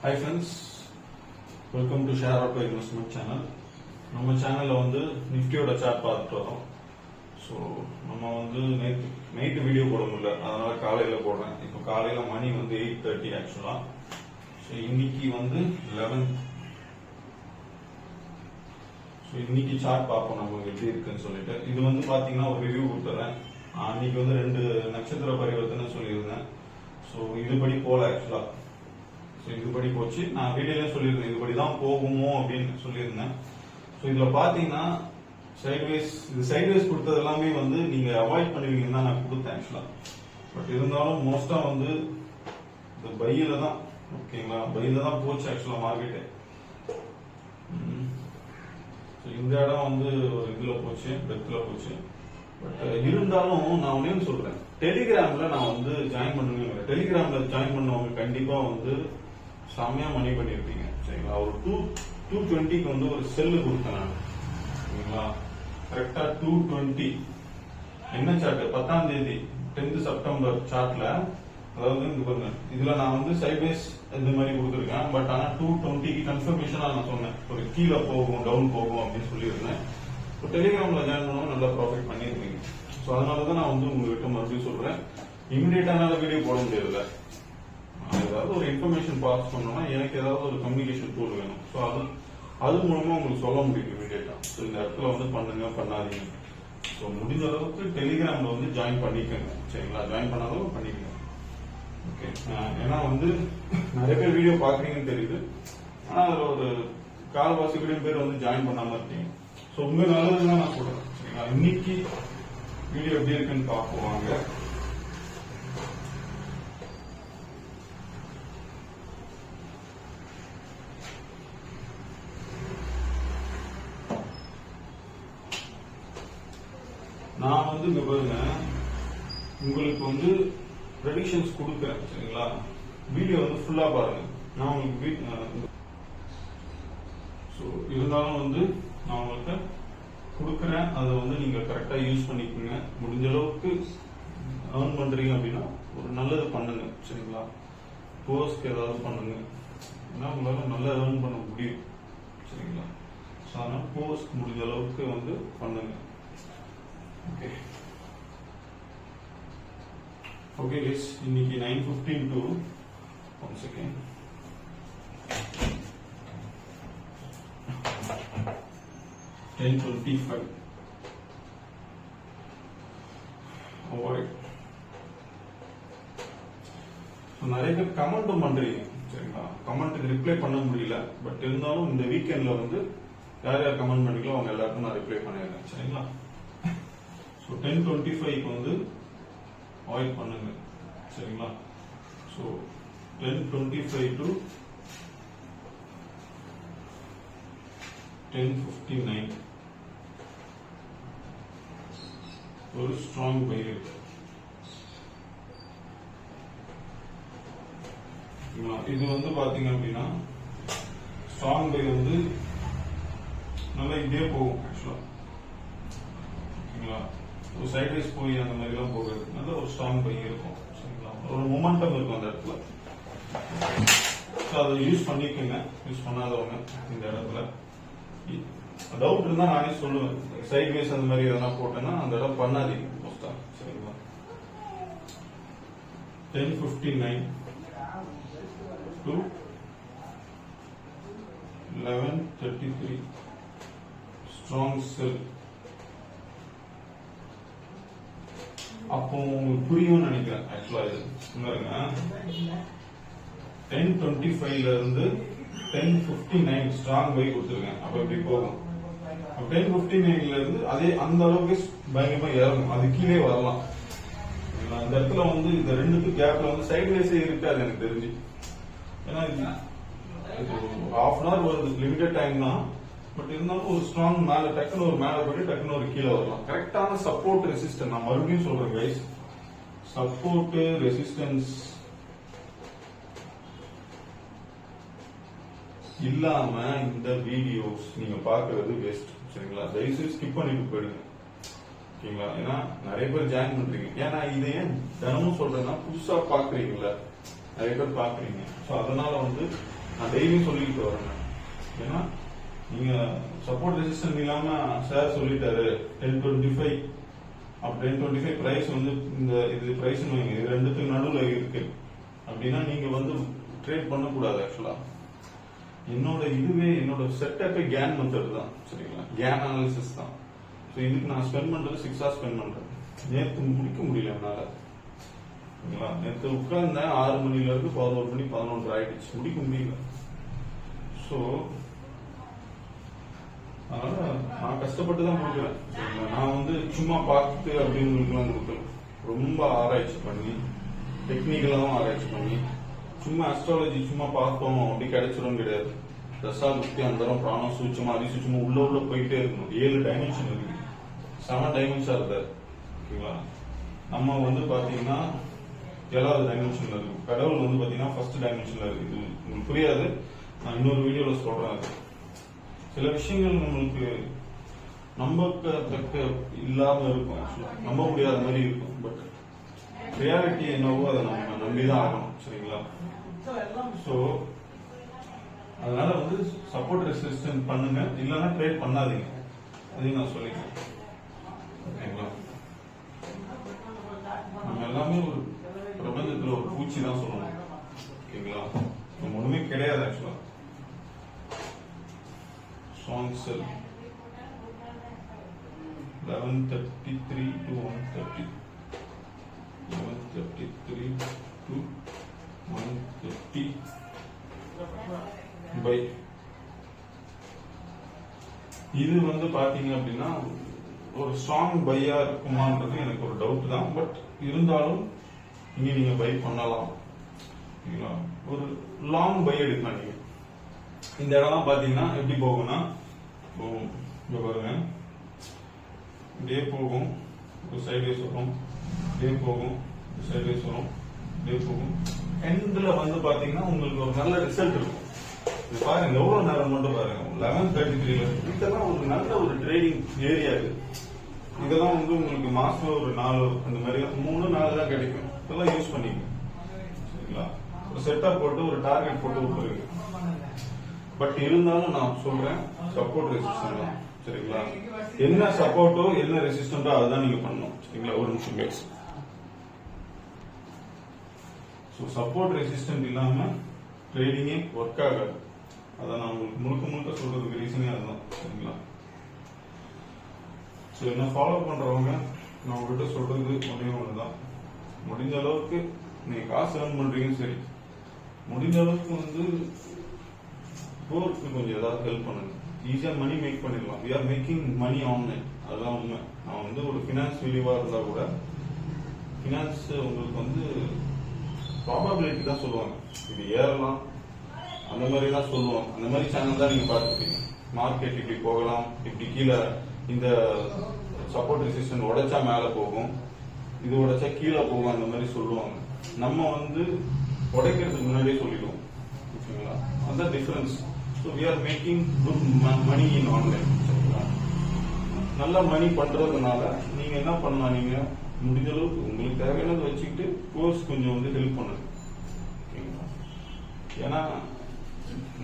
Hi friends, welcome to Share Auto Investment channel. நம்ம சேனல்ல வந்து நிஃப்டியோட சார்ட் பார்த்துட்டு வரோம். ஸோ நம்ம வந்து நைட்டு வீடியோ போட முடியல, அதனால காலையில போடுறேன். இப்போ காலையில மணி வந்து 8:30 ஆக்சுவலா. ஸோ இன்னைக்கு வந்து 11. ஸோ இன்னைக்கு சார்ட் பார்ப்போம் நம்ம எப்படி இருக்குன்னு சொல்லிட்டு. இது வந்து பாத்தீங்கன்னா ஒரு ரிவ்யூ கொடுத்துறேன். அன்னைக்கு வந்து 2 நட்சத்திர பரிவர்த்தனை சொல்லியிருந்தேன். ஸோ இதுபடி போல ஆக்சுவலா. ஸோ இதுபடி போச்சு. நான் வீடியோல சொல்லியிருந்தேன் இதுபடி தான் போகுமோ அப்படின்னு சொல்லியிருந்தேன். ஸோ இதுல பாத்தீங்கன்னா சைட்வேஸ் கொடுத்தது எல்லாமே வந்து நீங்க அவாய்ட் பண்ணுவீங்கன்னு தான் நான் கொடுத்தேன் ஆக்சுவலா. பட் இருந்தாலும் மோஸ்டா வந்து இந்த பையில தான், ஓகேங்களா, பையில தான் போச்சு ஆக்சுவலா மார்க்கெட்டு. இந்த இடம் வந்து ஒரு இதுல போச்சு, டெப்த்ல போச்சு. பட் இருந்தாலும் நான் ஒன்னே சொல்றேன், டெலிகிராம்ல நான் வந்து ஜாயின் பண்ணுங்க. டெலிகிராம்ல ஜாயின் பண்ணவங்க கண்டிப்பா வந்து செம்மையா மணி பண்ணிருப்பீங்க, சரிங்களா. ஒரு 220க்கு வந்து ஒரு செல்லு கொடுத்தேன் நான், சரிங்களா. கரெக்டா 220 என்ன சார்ட் 10ஆம் தேதி 10th செப்டம்பர் சார்ட்ல, அதாவது இங்க பாருங்க, இதுல நான் வந்து சைட்வேஸ் இந்த மாதிரி கொடுத்துருக்கேன். பட் ஆனா 220க்கு கன்ஃபர்மேஷனா நான் சொன்னேன் ஒரு கீழே போகும் டவுன் போகும் அப்படின்னு சொல்லியிருந்தேன். டெலிகிராம்ல ஜாயின் பண்ணவும் நல்லா ப்ராஃபிட் பண்ணிருக்கீங்க. ஸோ அதனாலதான் நான் வந்து உங்ககிட்ட மறுபடியும் சொல்றேன், இமிடியேட்டான வீடியோ போட முடியல. ஏதாவது ஒரு இன்ஃபர்மேஷன் பாஸ் பண்ணோம்னா எனக்கு ஏதாவது ஒரு கம்யூனிகேஷன் டூல் வேணும். ஸோ அது மூலமா உங்களுக்கு சொல்ல முடியும் இமிடியேட்டா. ஸோ இந்த இடத்துல வந்து பண்ணுங்க பண்ணாதீங்க. ஸோ முடிஞ்ச அளவுக்கு டெலிகிராம்ல வந்து ஜாயின் பண்ணிக்கோங்க, சரிங்களா. ஜாயின் பண்ணாலும் பண்ணிக்கோங்க, ஓகே. ஏன்னா வந்து நிறைய பேர் வீடியோ பாக்குறீங்கன்னு தெரியுது, ஆனா அதுல ஒரு கால்வாசி பேர் வந்து ஜாயின் பண்ணாம இருக்கீங்க. ஸோ உங்க நல்லதுதான் நான் சொல்றேன், சரிங்களா. இன்னைக்கு வீடியோ எப்படி இருக்குன்னு பார்ப்போம். நான் வந்து இங்க பாருங்க, உங்களுக்கு வந்து ப்ரெடிக்ஷன்ஸ் கொடுக்குறேன், சரிங்களா. வீடியோ வந்து ஃபுல்லா பாருங்க. நான் உங்களுக்கு இருந்தாலும் வந்து நான் உங்களுக்கு கொடுக்குறேன், அதை வந்து நீங்க கரெக்டா யூஸ் பண்ணிக்கோங்க. முடிஞ்ச அளவுக்கு ஏர்ன் பண்றீங்க அப்படின்னா ஒரு நல்லது பண்ணுங்க, சரிங்களா. போஸ்ட்க்கு ஏதாவது பண்ணுங்க, ஏன்னா உங்களால நல்லா ஏர்ன் பண்ண முடியும், சரிங்களா. அதனால போஸ்ட் முடிஞ்ச அளவுக்கு வந்து பண்ணுங்க, ஓகே. ஓகே கைஸ், இன்னைக்கு 9:15 to 1 second 10:25 நிறைய பேர் கமெண்ட்டும் பண்றீங்க, சரிங்களா. கமெண்ட்டுக்கு ரிப்ளை பண்ண முடியல. பட் இருந்தாலும் இந்த வீக்கெண்ட்ல வந்து யார் யார் கமெண்ட் பண்ணிக்கலாம் அவங்க எல்லாருக்கும் நான் ரிப்ளை பண்ணிடுறேன், சரிங்களா. ஸோ 10:25க்கு வந்து அவாய்ட் பண்ணுங்க, சரிங்களா. ஸோ 10:25 to 10:59 ஒரு ஸ்ட்ராங் பை இருக்கு. இது வந்து பாத்தீங்க அப்படின்னா ஸ்ட்ராங் பை வந்து நல்லா இதே போகும் ஆக்சுவலா, ஓகேங்களா. ஒரு சைட்வைஸ் போய் அந்த மாதிரி எல்லாம் போகிறது நல்ல ஒரு ஸ்ட்ராங் பை இருக்கும், சரிங்களா. ஒரு மொமெண்டம் இருக்கும் அந்த இடத்துல. அதை யூஸ் பண்ணிக்கோங்க. யூஸ் பண்ணாதவங்க இந்த இடத்துல டவுட் இருந்தா நானே சொல்லுவேன். சைட்வேஸ் அந்த மாதிரி எதனா போட்டேன்னா அந்த இடம் பண்ணாதீங்க மோஸ்டா, சரிங்களா. 10:59 to 11:33 ஸ்ட்ராங் செல். அப்போ உங்களுக்கு புரியும் நினைக்கிறேன் ஆக்சுவலா. இது 10:25ல இருந்து 10:59 ஸ்ட்ராங் பை கொடுத்துருக்கேன். அப்ப எப்படி போகும்? 10:59ல இருந்து அதே அந்த அளவுக்கு பயங்கரமா இறங்கும், அது கீழே வரலாம். அந்த இடத்துல வந்து இந்த ரெண்டுக்கு கேப்ல வந்து சைட்வேஸே இருக்காது எனக்கு தெரிஞ்சு. ஏன்னா half an hour வருது, லிமிடெட் டைம் தான். பட் இருந்தாலும் ஒரு ஸ்ட்ராங் மேல டக்குன்னு ஒரு மேல போயிட்டு டக்குன்னு ஒரு கீழே வரலாம். கரெக்டான சப்போர்ட் ரெசிஸ்டன்ஸ் நான் மறுபடியும் சொல்றேன் கைஸ், சப்போர்ட் ரெசிஸ்டன்ஸ் இல்லாம இந்த வீடியோஸ் நீங்க பாக்குறது வேஸ்ட், சரிங்களா. தயவுசெய்து ஸ்கிப் பண்ணிட்டு போயிடுங்க, ஓகேங்களா. ஏன்னா நிறைய பேர் ஜாயின் பண்றீங்க. ஏன்னா இதை ஏன் தினமும் சொல்றேன்னா புதுசா பாக்குறீங்களா, நிறைய பேர் பாக்குறீங்க. ஸோ அதனால வந்து நான் டெய்லியும் சொல்லிக்கிட்டு வரேன். ஏன்னா நீங்க சப்போர்ட் ரெசிஸ்டன்ட் இல்லாம சார் சொல்லிட்டாரு 1025 அப்ப 1025 பிரைஸ் வந்து இந்த இது பிரைஸ் இது ரெண்டுத்துக்கு நடுவில் இருக்கு அப்படின்னா நீங்க வந்து ட்ரேட் பண்ணக்கூடாது. ஆக்சுவலா என்னோட செட்டப்பே கேன் மெத்தட் தான். சரிங்களா, கேன் அனாலிசிஸ் தான். ஸோ இதுக்கு நான் ஸ்பெண்ட் பண்றது 6 hours ஸ்பெண்ட் பண்றேன். நேற்று முடிக்க முடியல என்னால. சரிங்களா, நேற்று உட்கார்ந்தேன் 6 மணில இருந்து 11 மணி 11 ஆயிடுச்சு, முடிக்க முடியல. ஸோ அதனால நான் கஷ்டப்பட்டு தான் கொடுக்குறேன். நான் வந்து சும்மா பார்த்து அப்படின்னுலாம் கொடுக்கல. ரொம்ப ஆராய்ச்சி பண்ணி டெக்னிக்கலாவும் ஆராய்ச்சி பண்ணி சும்மா அஸ்ட்ராலஜி சும்மா பார்த்தோம் அப்படி கிடைச்சிடும் கிடையாது. தசா புக்தி அந்தரம் பிராணம் சூட்சமா அதிசூட்சமா உள்ள போயிட்டே இருக்கணும். 7 டைமென்ஷன் இருக்கு, 7 டைமென்ஷன் இருக்கு. ஓகேங்களா, நம்ம வந்து பாத்தீங்கன்னா 7வது டைமென்ஷன்ல இருக்கு. கடவுள் வந்து பாத்தீங்கன்னா ஃபர்ஸ்ட் டைமென்ஷன்ல இருக்கு. இது உங்களுக்கு புரியாது, நான் இன்னொரு வீடியோல சொல்றேன். சில விஷயங்கள் நம்மளுக்கு நம்பத்தக்க இல்லாம இருக்கும், நம்ப முடியாத மாதிரி இருக்கும். பட் ரியாலிட்டி என்னவோ அதை நம்ம நம்பிதான் ஆகணும். சரிங்களா, சோ அதனால வந்து சப்போர்ட் ரெசிஸ்டன்ட் பண்ணுங்க, இல்லைன்னா ட்ரேட் பண்ணாதீங்க. அதையும் நான் சொல்லிக்கிறேன். ஓகேங்களா, நம்ம எல்லாமே ஒரு பிரபஞ்சத்துல ஒரு பூச்சி தான் சொல்லணும். ஓகேங்களா, நம்ம ஒண்ணுமே கிடையாது. ஆக்சுவலா Song cell 11:33 to 1:30, 11:33 to 1:30 by இது வந்து பாத்தீங்க அப்படின்னா ஒரு ஸ்ட்ராங் பையா இருக்குமான்றது எனக்கு ஒரு டவுட் தான். பட் இருந்தாலும் நீங்க பை பண்ணலாம். ஒரு லாங் பை எடுக்கலாம். நீங்க இந்த இடம்லாம் பாத்தீங்கன்னா எப்படி போகும்னா, பாருங்க, இப்படியே போகும், ஒரு சைட்வேஸ் வரும், இப்படியே போகும், ஒரு சைட்வேஸ் வரும், இப்படியே போகும். எண்ட்ல வந்து பாத்தீங்கன்னா உங்களுக்கு ஒரு நல்ல ரிசல்ட் இருக்கும். இது பாருங்க எவ்வளவு நேரம் மட்டும் பாருங்க, 11:33. இதெல்லாம் ஒரு நல்ல ஒரு ட்ரேடிங் ஏரியா இருக்கு. இதெல்லாம் வந்து உங்களுக்கு மாசம் ஒரு 4 அந்த மாதிரி 3-4 தான் கிடைக்கும். இதெல்லாம் யூஸ் பண்ணிக்கணும். சரிங்களா, ஒரு செட்டப் போட்டு ஒரு டார்கெட் போட்டு விட்டுருங்க. பட் இருந்தாலும் நான் சொல்றேன், சப்போர்ட் ரெசிஸ்டன்ட் தான். சரிங்களா, என்ன சப்போர்ட்டோ என்ன ரெசிஸ்டன்டோ அதுதான் நீங்க பண்ணணும். சரிங்களா, ஒரு நிமிஷம் பேச. சப்போர்ட் ரெசிஸ்டன்ட் இல்லாம ட்ரேடிங்கே ஒர்க் ஆகாது. அதை நான் உங்களுக்கு முழுக்க சொல்றதுக்கு ரீசனே அதுதான். சரிங்களா, என்ன ஃபாலோ பண்றவங்க நான் உங்ககிட்ட சொல்றது ஒண்ணுதான். முடிஞ்ச அளவுக்கு நீங்க காசு ஏர்ன் பண்றீங்க, சரி, முடிஞ்ச அளவுக்கு வந்து போருக்கு கொஞ்சம் ஏதாவது ஹெல்ப் பண்ணுங்க. ஈஸியா மணி மேக் பண்ணிடலாம். We are making money online, அதுதான் உண்மை. நான் வந்து ஒரு பினான்ஸ் விரிவா இருந்தா கூட பினான்ஸ் உங்களுக்கு வந்து ப்ராபபிலிட்டி தான் சொல்லுவாங்க. இது ஏறலாம் அந்த மாதிரி தான் சொல்லுவாங்க. அந்த மாதிரி சேனல் தான் நீங்க பார்த்துருக்கீங்க. மார்க்கெட் இப்படி போகலாம், இப்படி கீழே இந்த சப்போர்ட் ரெசிஸ்டன்ட் உடைச்சா மேல போகும், இது உடைச்சா கீழே போகும், அந்த மாதிரி சொல்லுவாங்க. நம்ம வந்து உடைக்கிறதுக்கு முன்னாடியே சொல்லிடுவோம். ஓகேங்களா, அதுதான் difference. So we are making good money in online. நல்ல மணி பண்றதுனால நீங்க என்ன பண்ணலாம், நீங்க முடிஞ்ச அளவுக்கு உங்களுக்கு தேவையானதை வச்சுக்கிட்டு கோர்ஸ் கொஞ்சம் வந்து ஹெல்ப் பண்ணுங்க. ஓகேங்களா, ஏன்னா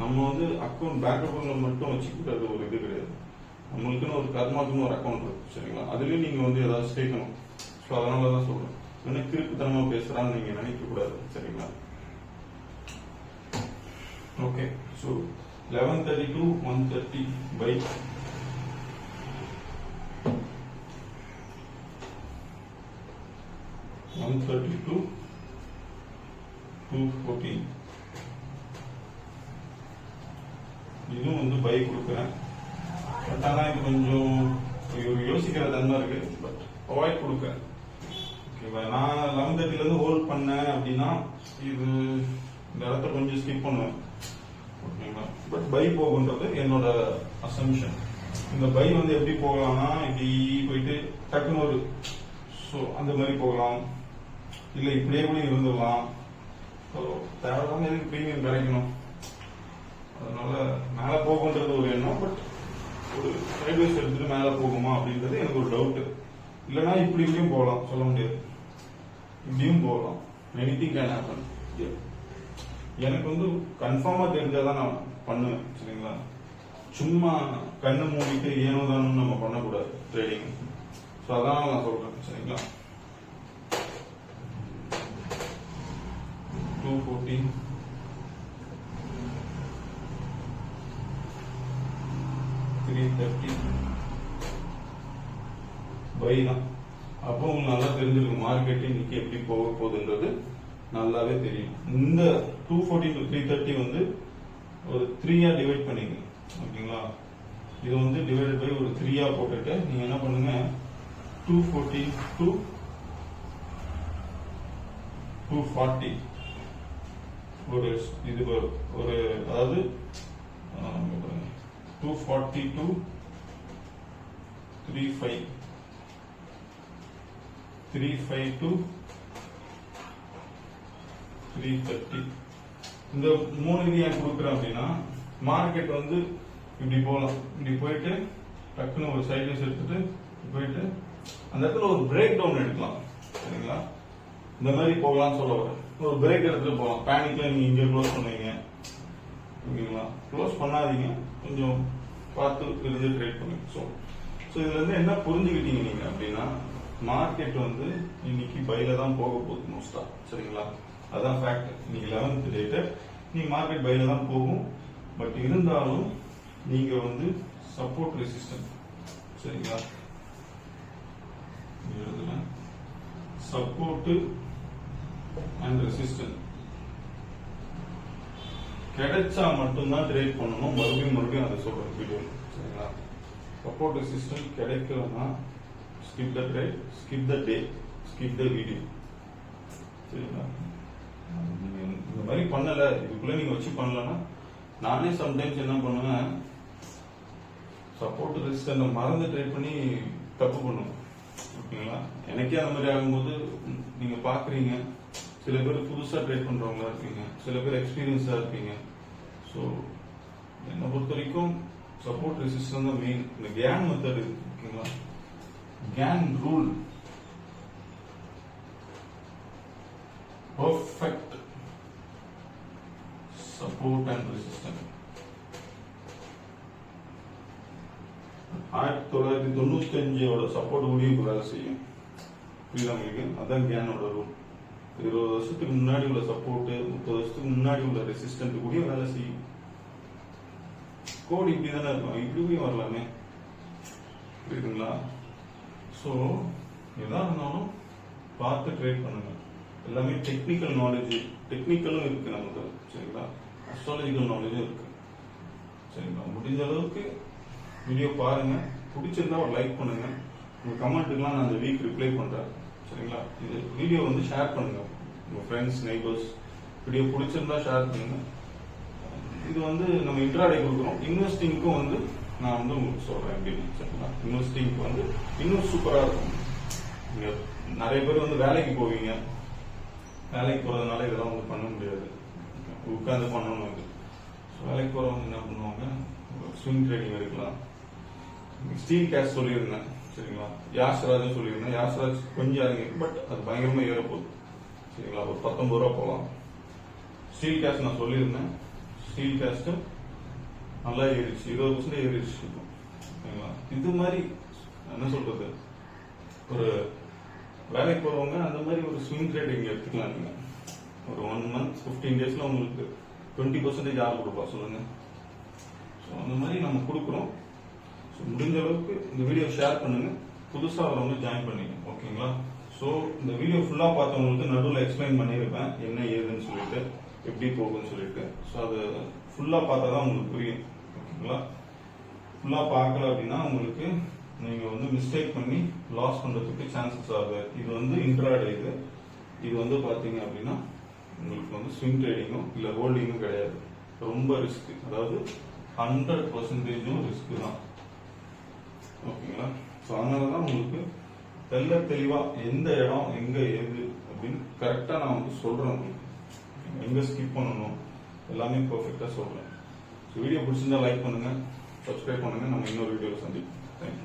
நம்ம வந்து அக்கௌண்ட் பேங்க் அக்கௌண்ட்ல மட்டும் வச்சுக்கிட்டு ஒரு இது கிடையாது. நம்மளுக்குன்னு ஒரு கர்மாக்குன்னு ஒரு அக்கௌண்ட் இருக்கு. சரிங்களா, அதுலயும் நீங்க வந்து ஏதாவது சேர்க்கணும். ஸோ அதனாலதான் சொல்றேன், எனக்கு கிறுக்குத்தனமா பேசுறான்னு நீங்க நினைக்க கூடாது. சரிங்களா, okay. So 11:30 to 1:30 by 1:30 to 2:14 இதுவும் வந்து பை கொடுக்குறேன். பட் ஆனா இது கொஞ்சம் யோசிக்கிற தன்மை இருக்கு. பட் அவாய்ட் கொடுக்குறேன். ஓகேவா, நான் 11:30 இருந்து ஹோல்ட் பண்ணேன் அப்படின்னா இது இந்த இடத்த கொஞ்சம் ஸ்கிப் பண்ணுவேன். ஓகேங்களா, பட் பை போகுன்றது என்னோட அசம்ஷன். இந்த பை வந்து எப்படி போகலாம்னா இப்படி போயிட்டு டக்குன்னு ஒரு அந்த மாதிரி போகலாம், இல்ல இப்படியே கூட இருந்துடலாம். தேவையில்லாம எதுக்கு பிரீமியம் கிடைக்கணும், அதனால மேல போகுன்றது ஒரு எண்ணம். பட் ஒரு சைட்வேஸ் எடுத்துட்டு மேல போகுமா அப்படின்றது எனக்கு ஒரு டவுட். இல்லைன்னா இப்படி இப்படியும் போகலாம், சொல்ல முடியாது. இப்படியும் போகலாம். Anything can happen. எனக்கு வந்து கன்ஃபார்மா தெரிஞ்சாதான் நான் பண்ணுவேன். சரிங்களா, சும்மா கண்ணு மூடிட்டு ஏனோ தானும் நம்ம பண்ணக்கூடாது ட்ரேடிங். ஸோ அதான் நான் சொல்றேன். சரிங்களா, 240 330 பை தான். அப்போ உங்களுக்கு நல்லா தெரிஞ்சிருக்கும் மார்க்கெட் இன்னைக்கு எப்படி போக போகுதுன்றது நல்லாவே தெரியும். இந்த 240 to 330 வந்து ஒரு 3-ஆ டிவைட் பண்ணிங்க. ஓகேங்களா, இது வந்து டிவைட் பை ஒரு 3-ஆ போட்டுட்டு நீங்க என்ன பண்ணுங்க, 240 to 240 ஒரு இது ஒரு அதாவது 240 to 35 to 330 இந்த 3 இது ஏன் கொடுக்குறேன் அப்படின்னா, மார்க்கெட் வந்து இப்படி போகலாம், இப்படி போயிட்டு டக்குன்னு ஒரு சைட்லைஸ் எடுத்துட்டு போயிட்டு அந்த இடத்துல ஒரு பிரேக் டவுன் எடுக்கலாம். சரிங்களா, இந்த மாதிரி போகலாம்னு சொல்ல வரேன். ஒரு பிரேக் எடுத்துட்டு போகலாம். பேனிக்ல நீங்க இங்க க்ளோஸ் பண்ணுவீங்க. ஓகேங்களா, க்ளோஸ் பண்ணாதீங்க, கொஞ்சம் பார்த்து இருந்து ட்ரேட் பண்ணுங்க. ஸோ இதுல இருந்து என்ன புரிஞ்சுக்கிட்டீங்க நீங்க அப்படின்னா, மார்க்கெட் வந்து இன்னைக்கு பைல தான் போக போகுது மோஸ்டா. சரிங்களா, அதான் ஃபேக்ட். இன்னைக்கு 11th டேட் நீ மார்க்கெட் பைல தான் போகும். பட் இருந்தாலும் நீங்க வந்து சப்போர்ட் ரெசிஸ்டன்ட். சரிங்களா, சப்போர்ட் அண்ட் ரெசிஸ்டன்ட் கிடைச்சா மட்டும்தான் ட்ரேட் பண்ணணும். மறுபடியும் அதை சொல்றேன் வீடியோ. சரிங்களா, சப்போர்ட் ரெசிஸ்டன்ட் கிடைக்கலன்னா skip the trade, skip the day, skip the video. சரிங்களா, இந்த மாதிரி பண்ணல, இதுக்குள்ள நீங்க வச்சு பண்ணலன்னா, நானே சம்டைம்ஸ் என்ன பண்ணுவேன், சப்போர்ட் ரெசிஸ்டன்ட் மறந்து ட்ரேட் பண்ணி தப்பு பண்ணுவேன். ஓகேங்களா, எனக்கே அந்த மாதிரி ஆகும்போது நீங்க பாக்குறீங்க, சில பேர் புதுசா ட்ரேட் பண்றவங்களா இருப்பீங்க, சில பேர் எக்ஸ்பீரியன்ஸா இருப்பீங்க. ஸோ என்னை பொறுத்த வரைக்கும் சப்போர்ட் ரெசிஸ்டன்ட் தான் மெயின். இந்த கேன் மெத்தட் இருக்கு. ஓகேங்களா, can rule perfect support and resistance. 1995 support ஊழியம் வேலை செய்யும். புரியுதா உங்களுக்கு? அதான் கேனோட ரூல். 20 வருஷத்துக்கு முன்னாடி உள்ள சப்போர்ட், 30 வருஷத்துக்கு முன்னாடி உள்ள ரெசிஸ்டன்ட் கூட வேலை செய்யும். கோட் இப்படி தானே இருக்கும், இப்படியும் வரலாமே. புரியுதுங்களா? ஸோ எதா இருந்தாலும் பார்த்து ட்ரேட் பண்ணுங்க. எல்லாமே டெக்னிக்கல் நாலேஜ், டெக்னிக்கலும் இருக்கு நமக்கு. சரிங்களா, அஸ்ட்ராலஜிக்கல் நாலேஜும் இருக்கு. சரிங்களா, முடிஞ்ச அளவுக்கு வீடியோ பாருங்க. பிடிச்சிருந்தா ஒரு லைக் பண்ணுங்க. உங்க கமெண்ட்டுக்கெல்லாம் நான் அந்த வீக் ரிப்ளை பண்றேன். சரிங்களா, இது வீடியோ வந்து ஷேர் பண்ணுங்க உங்க ஃப்ரெண்ட்ஸ், நெய்பர்ஸ். வீடியோ பிடிச்சிருந்தா ஷேர் பண்ணுங்க. இது வந்து நம்ம இன்ட்ராடே கொடுக்குறோம். இன்வெஸ்டிங்க்கும் வந்து நான் வந்து உங்களுக்கு சொல்றேன் அப்படின்னு. சரிங்களா, இன்வெஸ்டிங்க்கு வந்து இன்னும் சூப்பரா இருக்கும். நீங்க நிறைய பேர் வந்து வேலைக்கு போவீங்க, வேலைக்கு போறதுனால இதெல்லாம் வந்து பண்ண முடியாது, உட்காந்து பண்ணணும். இது வேலைக்கு போறவங்க என்ன பண்ணுவாங்க, ஸ்விங் ட்ரேடிங் எடுக்கலாம். ஸ்டீல் கேஷ் சொல்லியிருந்தேன். சரிங்களா, யாஸ்ராஜும் சொல்லியிருந்தேன். யாஸ்ராஜ் கொஞ்சம் இறங்கி, பட் அது பயங்கரமா ஏற போகுது. சரிங்களா, ஒரு 19 ரூபா போகலாம். ஸ்டீல் கேஷ் நான் சொல்லியிருந்தேன். ஸ்டீல் கேஸ்ட் நல்லா ஏறிடுச்சு, 20% ஏறிடுச்சு. ஓகேங்களா, இது மாதிரி என்ன சொல்றது, ஒரு வேலைக்கு போறவங்க அந்த மாதிரி ஒரு ஸ்விங் ட்ரேடிங் எடுத்துக்கலாம். நீங்க ஒரு 1 month 15 daysல உங்களுக்கு 20% யார் கொடுப்பா சொல்லுங்க. ஸோ அந்த மாதிரி நம்ம கொடுக்குறோம். ஸோ முடிஞ்ச அளவுக்கு இந்த வீடியோ ஷேர் பண்ணுங்க. புதுசா வரவங்க ஜாயின் பண்ணிங்க. ஓகேங்களா, ஸோ இந்த வீடியோ ஃபுல்லா பார்த்தவங்களுக்கு நடுவில் எக்ஸ்பிளைன் பண்ணியிருப்பேன் என்ன ஏதுன்னு சொல்லிட்டு, எப்படி போகுதுன்னு சொல்லிட்டு. ஸோ அது ஃபுல்லா பார்த்தா தான் உங்களுக்கு புரியும். ஓகேங்களா, ஃபுல்லா பார்க்கல அப்படின்னா உங்களுக்கு நீங்க வந்து மிஸ்டேக் பண்ணி லாஸ் பண்றதுக்கு சான்சஸ் ஆகுது. இது வந்து இன்ட்ராடே. இது வந்து பாத்தீங்க அப்படின்னா உங்களுக்கு வந்து ஸ்விங் ட்ரேடிங்கும் இல்ல ஹோல்டிங்கும் கிடையாது. ரொம்ப ரிஸ்க், அதாவது 100% ரிஸ்க் தான். ஓகேங்களா, ஸோ அதனாலதான் உங்களுக்கு தெளிவா எந்த இடம் எங்க எது அப்படின்னு கரெக்டா நான் வந்து சொல்றேன். உங்களுக்கு எங்க ஸ்கிப் பண்ணணும் எல்லாமே பெர்ஃபெக்டா சொல்றேன். ஸோ வீடியோ பிடிச்சிருந்தா லைக் பண்ணுங்க, சப்ஸ்கிரைப் பண்ணுங்க. நம்ம இன்னொரு வீடியோல சந்திப்போம். தேங்க்யூ.